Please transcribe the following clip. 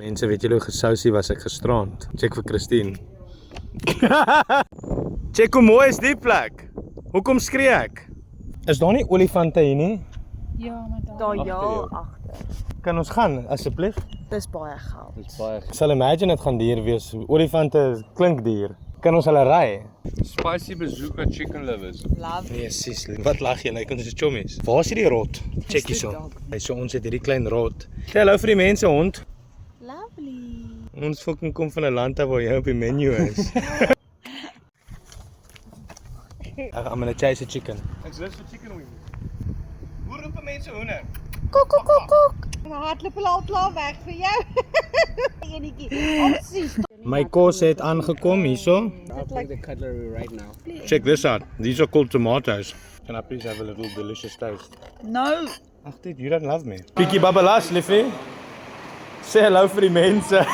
Mense, weet julle hoe gesousie was ek gisterand? Check vir Christine. Check hoe mooi is die plek. Hoekom skree ek? Is daar nie olifante hier nie? Ja, maar Daar ja jou. agter. Kan ons gaan, asseblief? Dis baie geld. Ek sal imagine het gaan dier wees. Olifante klink dier. Kan ons hulle ry? Spicy bazooka chicken livers. Love. Nee, sis, wat lag jy? Lyk ons is chommies. Waar is hierdie rot? Check hierso. So ons het hierdie klein rot. Sê hallo vir die mense, hond. Lovely. Ons fucking kom van 'n land af waar jy op die menu is. I'm gonna chase a chicken. Ek's lus vir chicken wings. Hoe roep mense hoender? Kok kok kok kok. My hardloop al klaar weg vir jou. Enetjie. Opsies. My kos het aangekom hierso. I'll take the cutlery right now. Check this out. These are called tomatoes. Can I please have a little delicious taste? No. Ach dude, you don't love me. Pikkie babbelas, liefie. Sê hallo vir die mense.